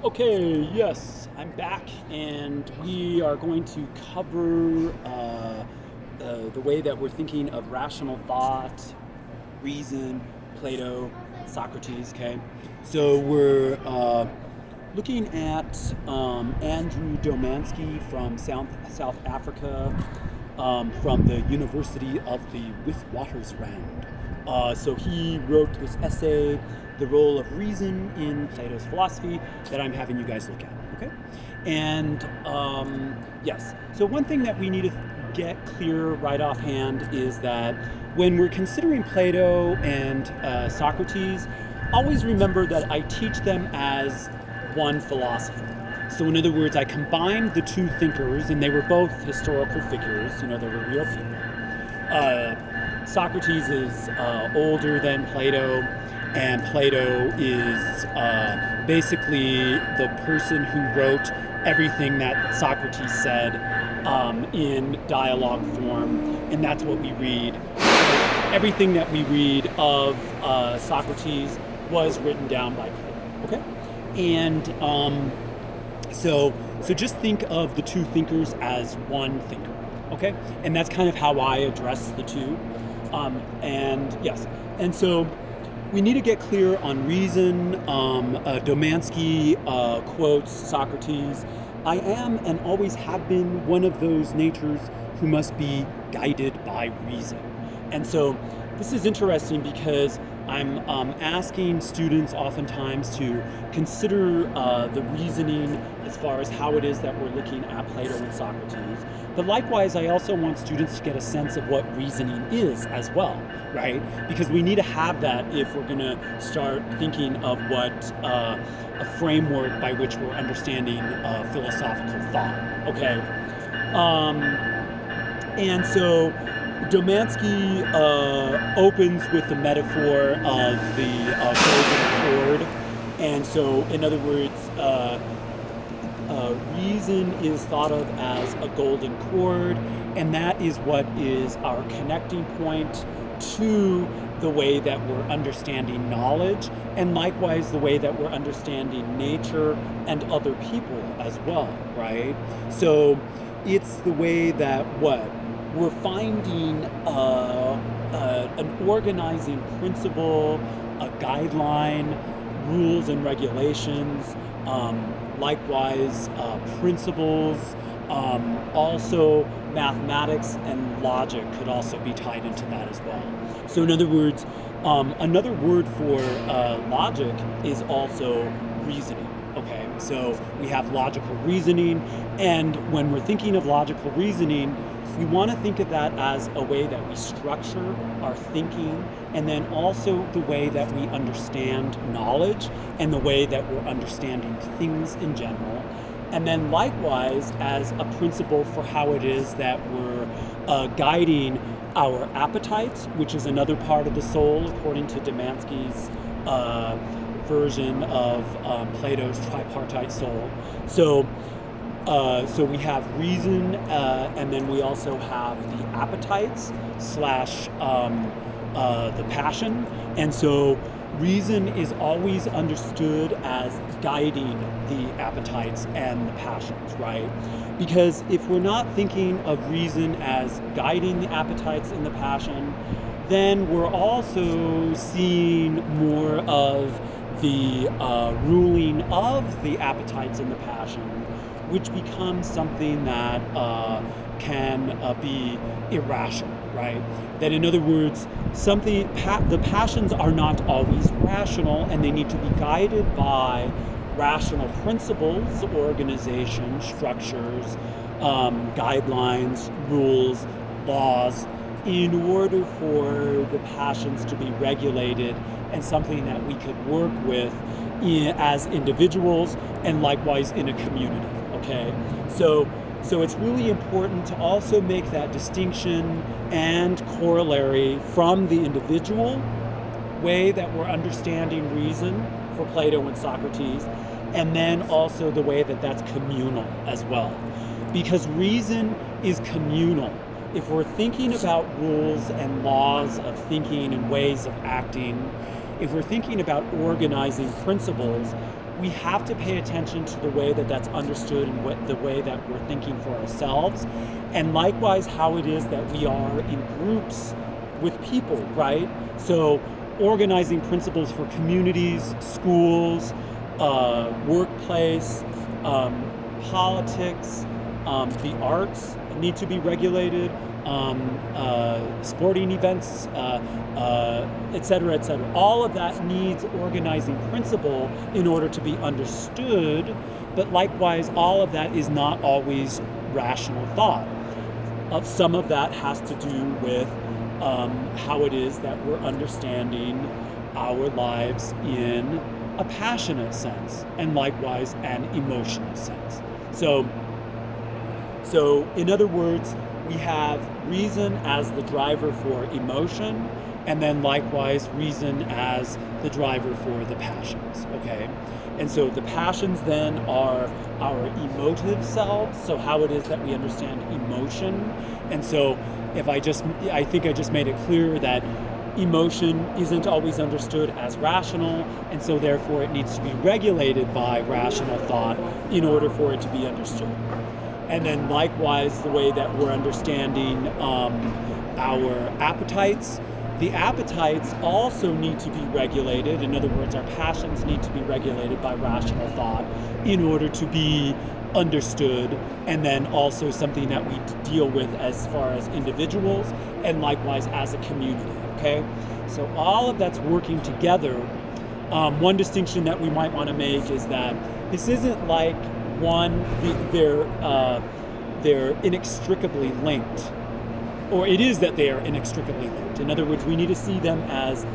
Okay, yes, I'm back, and we are going to cover the way that we're thinking of rational thought, reason, Plato, Socrates. Okay, so we're looking at Andrew Domanski from South Africa, from the University of the Witwatersrand. So he wrote this essay, The Role of Reason in Plato's Philosophy, that I'm having you guys look at. Okay, and yes, so one thing that we need to get clear right offhand is that when we're considering Plato and Socrates, always remember that I teach them as one philosopher. So in other words, I combined the two thinkers, and they were both historical figures, they were real people. Socrates is older than Plato, and Plato is basically the person who wrote everything that Socrates said in dialogue form, and that's what we read. So everything that we read of Socrates was written down by Plato. Okay, and so just think of the two thinkers as one thinker. Okay, and that's kind of how I address the two. And yes, and so we need to get clear on reason. Domanski quotes Socrates, "I am and always have been one of those natures who must be guided by reason." And so this is interesting because I'm asking students oftentimes to consider the reasoning as far as how it is that we're looking at Plato and Socrates. But likewise, I also want students to get a sense of what reasoning is as well, right? Because we need to have that if we're going to start thinking of what a framework by which we're understanding philosophical thought, okay? And so Domanski opens with the metaphor of the golden cord. And so, in other words, reason is thought of as a golden cord, and that is what is our connecting point to the way that we're understanding knowledge, and likewise the way that we're understanding nature and other people as well, right? So it's the way that we're finding an organizing principle, a guideline, rules and regulations, likewise principles, also mathematics and logic could also be tied into that as well. So in other words, another word for logic is also reasoning. Okay, so we have logical reasoning, and when we're thinking of logical reasoning, we want to think of that as a way that we structure our thinking, and then also the way that we understand knowledge and the way that we're understanding things in general. And then likewise as a principle for how it is that we're guiding our appetites, which is another part of the soul according to Domanski's version of Plato's tripartite soul. So we have reason, and then we also have the appetites slash the passion. And so reason is always understood as guiding the appetites and the passions, right? Because if we're not thinking of reason as guiding the appetites and the passion, then we're also seeing more of the ruling of the appetites and the passion, which becomes something that can be irrational, right? That in other words, the passions are not always rational, and they need to be guided by rational principles, organization, structures, guidelines, rules, laws, in order for the passions to be regulated and something that we could work with as individuals and likewise in a community. Okay, so it's really important to also make that distinction and corollary from the individual way that we're understanding reason for Plato and Socrates, and then also the way that that's communal as well. Because reason is communal. If we're thinking about rules and laws of thinking and ways of acting, if we're thinking about organizing principles, we have to pay attention to the way that that's understood and the way that we're thinking for ourselves, and likewise how it is that we are in groups with people, right? So organizing principles for communities, schools, workplace, politics, the arts need to be regulated, sporting events, et cetera, et cetera. All of that needs organizing principle in order to be understood, but likewise, all of that is not always rational thought. Some of that has to do with how it is that we're understanding our lives in a passionate sense, and likewise an emotional sense. So in other words, we have reason as the driver for emotion, and then likewise reason as the driver for the passions, okay? And so the passions then are our emotive selves, so how it is that we understand emotion. And so I think I just made it clear that emotion isn't always understood as rational, and so therefore it needs to be regulated by rational thought in order for it to be understood. And then likewise, the way that we're understanding our appetites, the appetites also need to be regulated. In other words, our passions need to be regulated by rational thought in order to be understood, and then also something that we deal with as far as individuals and likewise as a community, okay? So all of that's working together. One distinction that we might want to make is that this isn't like they're inextricably linked, or it is that they are inextricably linked. In other words, we need to see them as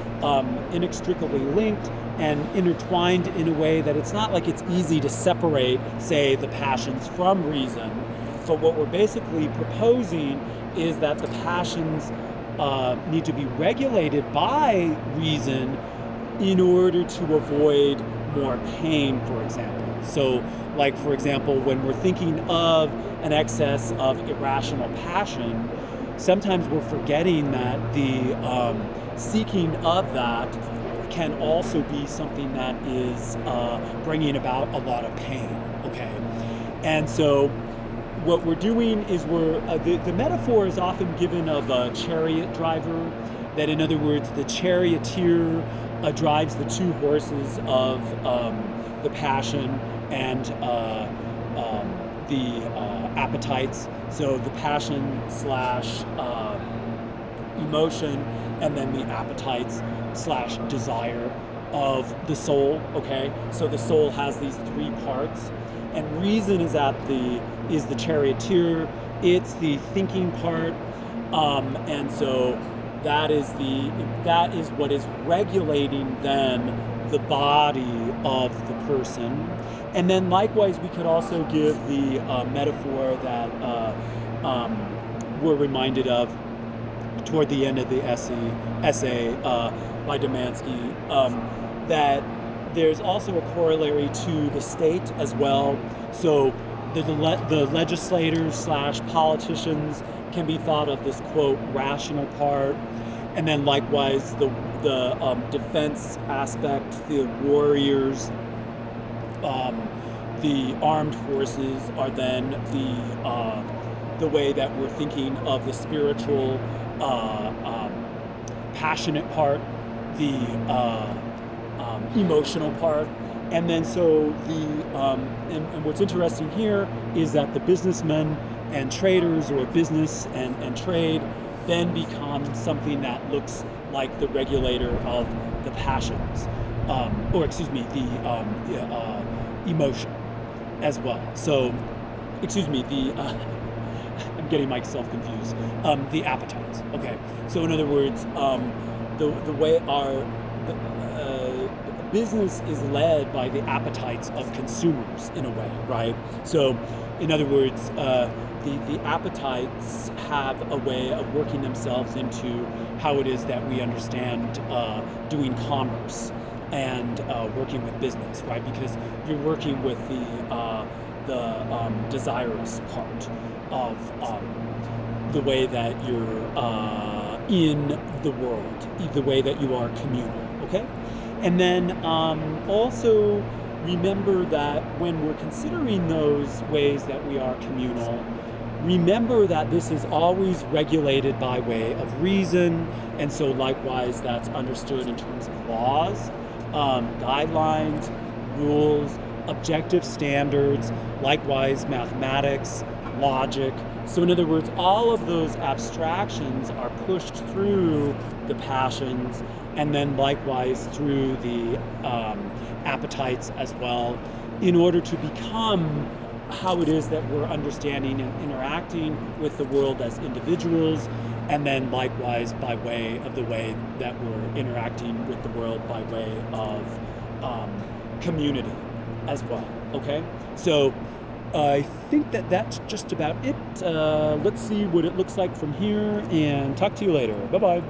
inextricably linked and intertwined in a way that it's not like it's easy to separate, say, the passions from reason. But what we're basically proposing is that the passions need to be regulated by reason in order to avoid more pain, for example. So, like, for example, when we're thinking of an excess of irrational passion, sometimes we're forgetting that the seeking of that can also be something that is bringing about a lot of pain, okay? And so what we're doing is the metaphor is often given of a chariot driver, that in other words, the charioteer drives the two horses of the passion and the appetites. So the passion slash emotion, and then the appetites slash desire of the soul, okay? So the soul has these three parts, and reason is the charioteer. It's the thinking part, and so that is what is regulating then the body of the person. And then likewise, we could also give the metaphor that we're reminded of toward the end of the essay by Domanski, that there's also a corollary to the state as well. So the legislators slash politicians can be thought of this, quote, rational part, and then likewise the defense aspect, the warriors, the armed forces are then the way that we're thinking of the spiritual, passionate part, the emotional part. And then so and what's interesting here is that the businessmen and traders, or business and trade, then become something that looks like the regulator of the passions, the emotion as well. So, I'm getting myself confused. The appetites. Okay. So in other words, the way our business is led by the appetites of consumers in a way, right? So, in other words, the appetites have a way of working themselves into how it is that we understand doing commerce and working with business, right? Because you're working with the desirous part of the way that you're in the world, the way that you are communal, okay? And then also remember that when we're considering those ways that we are communal, remember that this is always regulated by way of reason, and so likewise that's understood in terms of laws, guidelines, rules, objective standards, likewise mathematics, logic. So in other words, all of those abstractions are pushed through the passions and then likewise through the appetites as well, in order to become how it is that we're understanding and interacting with the world as individuals, and then likewise by way of the way that we're interacting with the world by way of community as well. Okay, so I think that that's just about it. Let's see what it looks like from here, and talk to you later. Bye-bye.